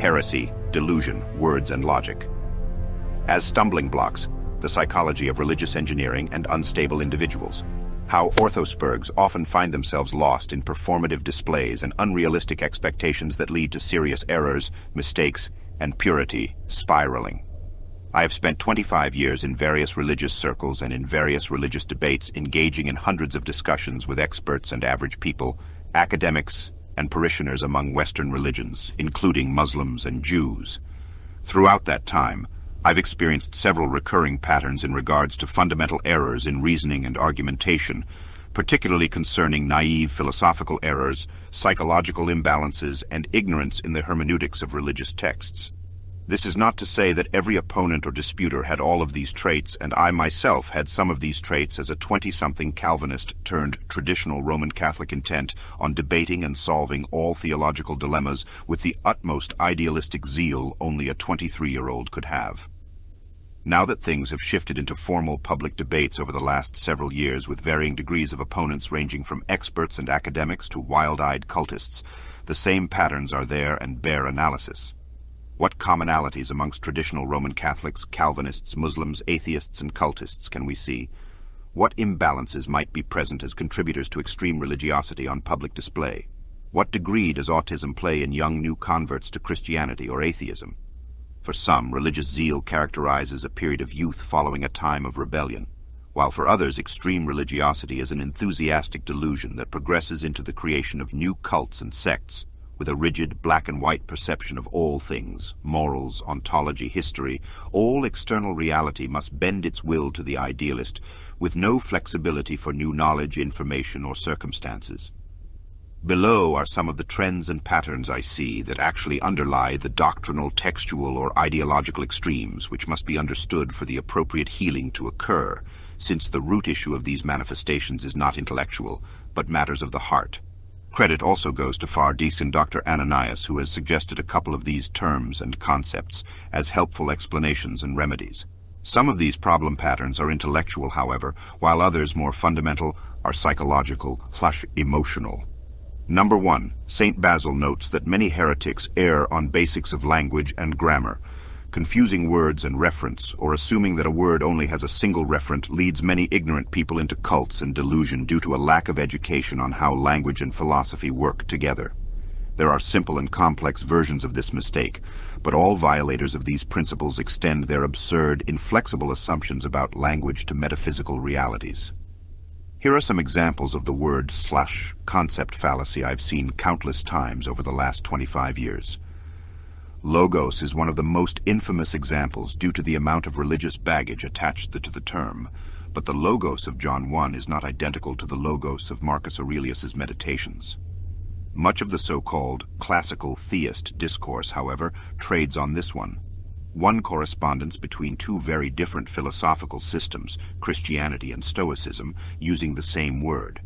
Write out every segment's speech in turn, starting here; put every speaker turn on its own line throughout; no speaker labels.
Heresy, Delusion, Words and Logic. As stumbling blocks, the psychology of religious engineering and unstable individuals. How orthospergs often find themselves lost in performative displays and unrealistic expectations that lead to serious errors, mistakes, and purity spiraling. I have spent 25 years in various religious circles and in various religious debates, engaging in hundreds of discussions with experts and average people, academics, and parishioners among Western religions, including Muslims and Jews. Throughout that time, I've experienced several recurring patterns in regards to fundamental errors in reasoning and argumentation, particularly concerning naive philosophical errors, psychological imbalances, and ignorance in the hermeneutics of religious texts. This is not to say that every opponent or disputer had all of these traits, and I myself had some of these traits as a 20-something Calvinist turned traditional Roman Catholic intent on debating and solving all theological dilemmas with the utmost idealistic zeal only a 23-year-old could have. Now that things have shifted into formal public debates over the last several years with varying degrees of opponents ranging from experts and academics to wild-eyed cultists, the same patterns are there and bear analysis. What commonalities amongst traditional Roman Catholics, Calvinists, Muslims, atheists, and cultists can we see? What imbalances might be present as contributors to extreme religiosity on public display? What degree does autism play in young new converts to Christianity or atheism? For some, religious zeal characterizes a period of youth following a time of rebellion, while for others, extreme religiosity is an enthusiastic delusion that progresses into the creation of new cults and sects, with a rigid black-and-white perception of all things, morals, ontology, history. All external reality must bend its will to the idealist, with no flexibility for new knowledge, information, or circumstances. Below are some of the trends and patterns I see that actually underlie the doctrinal, textual, or ideological extremes which must be understood for the appropriate healing to occur, since the root issue of these manifestations is not intellectual, but matters of the heart. Credit also goes to far decent Dr. Ananias, who has suggested a couple of these terms and concepts as helpful explanations and remedies. Some of these problem patterns are intellectual, however, while others, more fundamental, are psychological/emotional. Number 1. St. Basil notes that many heretics err on basics of language and grammar. Confusing words and reference, or assuming that a word only has a single referent, leads many ignorant people into cults and delusion due to a lack of education on how language and philosophy work together. There are simple and complex versions of this mistake, but all violators of these principles extend their absurd, inflexible assumptions about language to metaphysical realities. Here are some examples of the word/concept fallacy I've seen countless times over the last 25 years. Logos is one of the most infamous examples due to the amount of religious baggage attached to the term, but the Logos of John 1 is not identical to the Logos of Marcus Aurelius's Meditations. Much of the so-called classical theist discourse, however, trades on this one. One correspondence between two very different philosophical systems, Christianity and Stoicism, using the same word.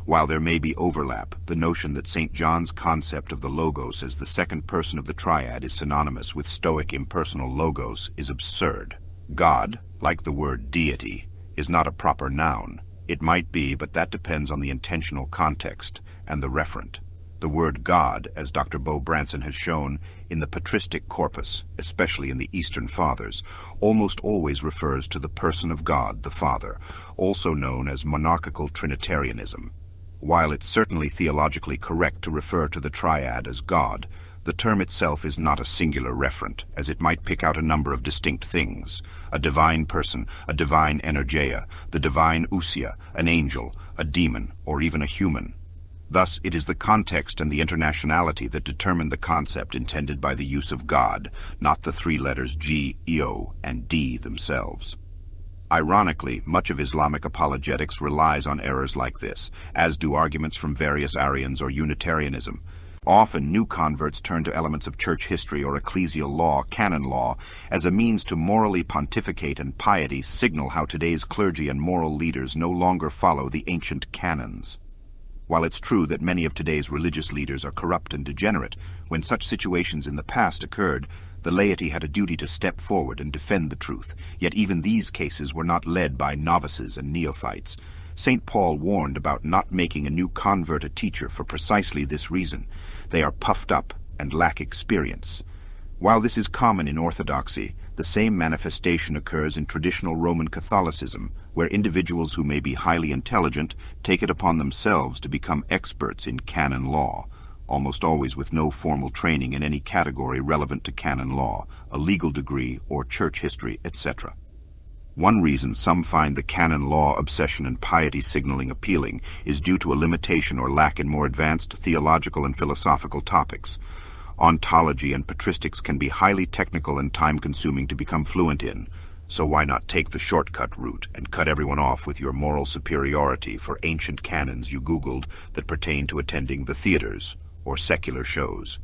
While there may be overlap, the notion that St. John's concept of the Logos as the second person of the triad is synonymous with Stoic impersonal Logos is absurd. God, like the word deity, is not a proper noun. It might be, but that depends on the intentional context and the referent. The word God, as Dr. Bo Branson has shown, in the patristic corpus, especially in the Eastern Fathers, almost always refers to the person of God, the Father, also known as monarchical Trinitarianism. While it's certainly theologically correct to refer to the triad as God, the term itself is not a singular referent, as it might pick out a number of distinct things: a divine person, a divine 𝐉𝐚𝐲, the divine ousia, an angel, a demon, or even a human. Thus, it is the context and the internationality that determine the concept intended by the use of God, not the three letters G, 𝐸, and D themselves. Ironically, much of Islamic apologetics relies on errors like this, as do arguments from various Arians or Unitarianism. Often, new converts turn to elements of church history or ecclesial law, canon law, as a means to morally pontificate and piety signal how today's clergy and moral leaders no longer follow the ancient canons. While it's true that many of today's religious leaders are corrupt and degenerate, when such situations in the past occurred, the laity had a duty to step forward and defend the truth, yet even these cases were not led by novices and neophytes. St. Paul warned about not making a new convert a teacher for precisely this reason. They are puffed up and lack experience. While this is common in Orthodoxy, the same manifestation occurs in traditional Roman Catholicism, where individuals who may be highly intelligent take it upon themselves to become experts in canon law, almost always with no formal training in any category relevant to canon law, a legal degree or church history, etc. One reason some find the canon law obsession and piety signaling appealing is due to a limitation or lack in more advanced theological and philosophical topics. Ontology and patristics can be highly technical and time-consuming to become fluent in, so why not take the shortcut route and cut everyone off with your moral superiority for ancient canons you Googled that pertain to attending the theaters or secular shows?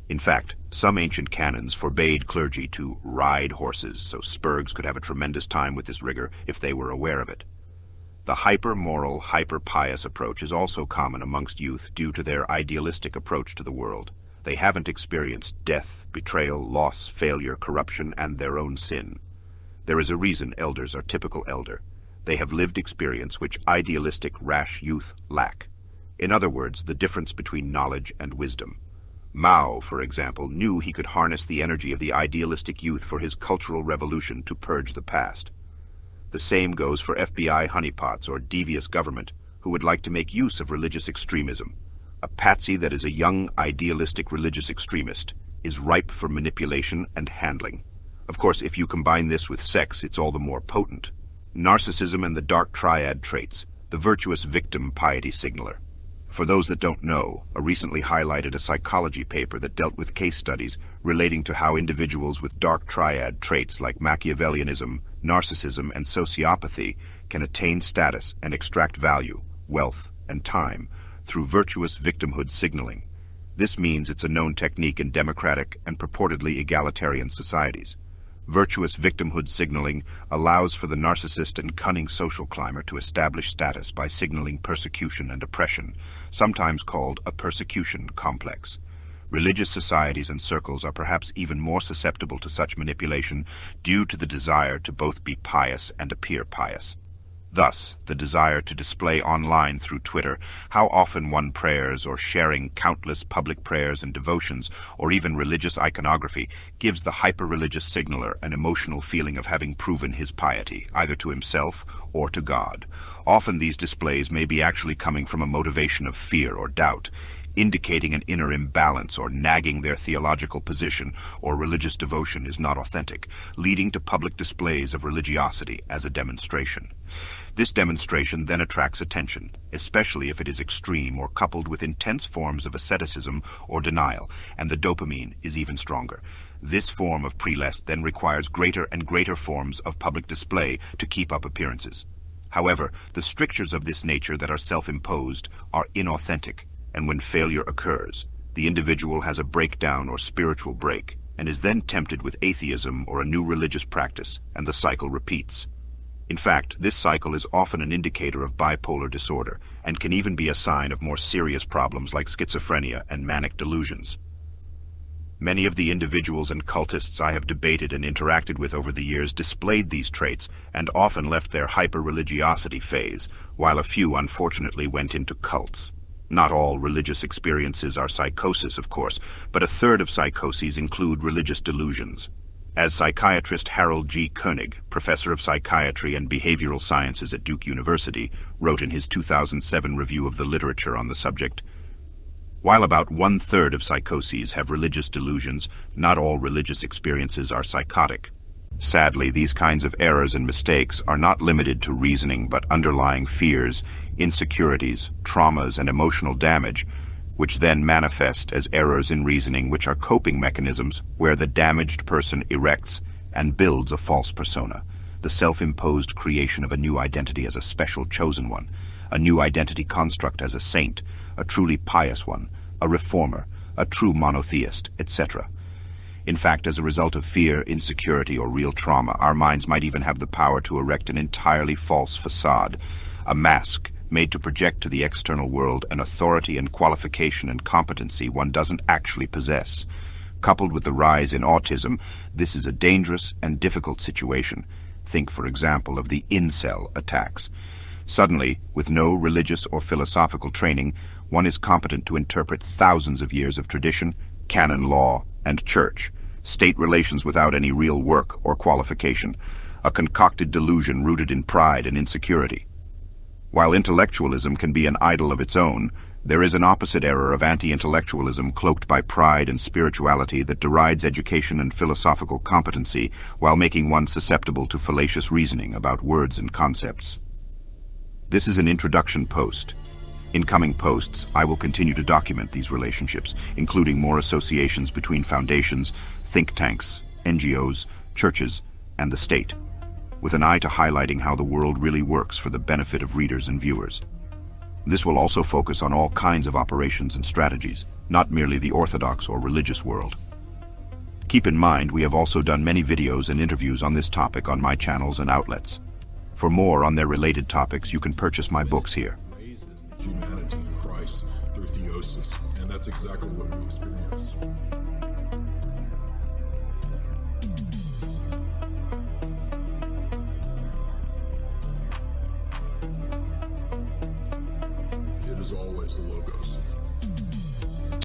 In fact, some ancient canons forbade clergy to ride horses, so spurgs could have a tremendous time with this rigor if they were aware of it. The hyper-moral, hyper-pious approach is also common amongst youth due to their idealistic approach to the world. They haven't experienced death, betrayal, loss, failure, corruption, and their own sin. There is a reason elders are typical elder. They have lived experience which idealistic, rash youth lack. In other words, the difference between knowledge and wisdom. Mao, for example, knew he could harness the energy of the idealistic youth for his cultural revolution to purge the past. The same goes for FBI honeypots or devious government who would like to make use of religious extremism. A patsy that is a young, idealistic religious extremist is ripe for manipulation and handling. Of course, if you combine this with sex, it's all the more potent. Narcissism and the dark triad traits, the virtuous victim piety signaler. For those that don't know, I recently highlighted a psychology paper that dealt with case studies relating to how individuals with dark triad traits like Machiavellianism, narcissism, and sociopathy can attain status and extract value, wealth, and time through virtuous victimhood signaling. This means it's a known technique in democratic and purportedly egalitarian societies. Virtuous victimhood signaling allows for the narcissist and cunning social climber to establish status by signaling persecution and oppression, sometimes called a persecution complex. Religious societies and circles are perhaps even more susceptible to such manipulation due to the desire to both be pious and appear pious. Thus, the desire to display online through Twitter how often one prays or sharing countless public prayers and devotions or even religious iconography gives the hyper-religious signaler an emotional feeling of having proven his piety, either to himself or to God. Often these displays may be actually coming from a motivation of fear or doubt, indicating an inner imbalance or nagging their theological position or religious devotion is not authentic, leading to public displays of religiosity as a demonstration. This demonstration then attracts attention, especially if it is extreme or coupled with intense forms of asceticism or denial, and the dopamine is even stronger. This form of prelest then requires greater and greater forms of public display to keep up appearances. However, the strictures of this nature that are self-imposed are inauthentic, and when failure occurs, the individual has a breakdown or spiritual break, and is then tempted with atheism or a new religious practice, and the cycle repeats. In fact, this cycle is often an indicator of bipolar disorder, and can even be a sign of more serious problems like schizophrenia and manic delusions. Many of the individuals and cultists I have debated and interacted with over the years displayed these traits and often left their hyper-religiosity phase, while a few unfortunately went into cults. Not all religious experiences are psychosis, of course, but a third of psychoses include religious delusions. As psychiatrist Harold G. Koenig, professor of psychiatry and behavioral sciences at Duke University, wrote in his 2007 review of the literature on the subject, while about 1/3 of psychoses have religious delusions, not all religious experiences are psychotic. Sadly, these kinds of errors and mistakes are not limited to reasoning but underlying fears, insecurities, traumas, and emotional damage, which then manifest as errors in reasoning which are coping mechanisms where the damaged person erects and builds a false persona, the self-imposed creation of a new identity as a special chosen one, a new identity construct as a saint, a truly pious one, a reformer, a true monotheist, etc. In fact, as a result of fear, insecurity, or real trauma, our minds might even have the power to erect an entirely false facade, a mask made to project to the external world an authority and qualification and competency one doesn't actually possess. Coupled with the rise in autism, this is a dangerous and difficult situation. Think, for example, of the incel attacks. Suddenly, with no religious or philosophical training, one is competent to interpret thousands of years of tradition, canon law, and church, state relations without any real work or qualification, a concocted delusion rooted in pride and insecurity. While intellectualism can be an idol of its own, there is an opposite error of anti-intellectualism cloaked by pride and spirituality that derides education and philosophical competency while making one susceptible to fallacious reasoning about words and concepts. This is an introduction post. In coming posts, I will continue to document these relationships, including more associations between foundations, think tanks, NGOs, churches, and the state, with an eye to highlighting how the world really works for the benefit of readers and viewers. This will also focus on all kinds of operations and strategies, not merely the orthodox or religious world. Keep in mind, we have also done many videos and interviews on this topic on my channels and outlets. For more on their related topics, you can purchase my books here.
Raises the humanity in Christ through theosis, and that's exactly what we experience. It is always the Logos.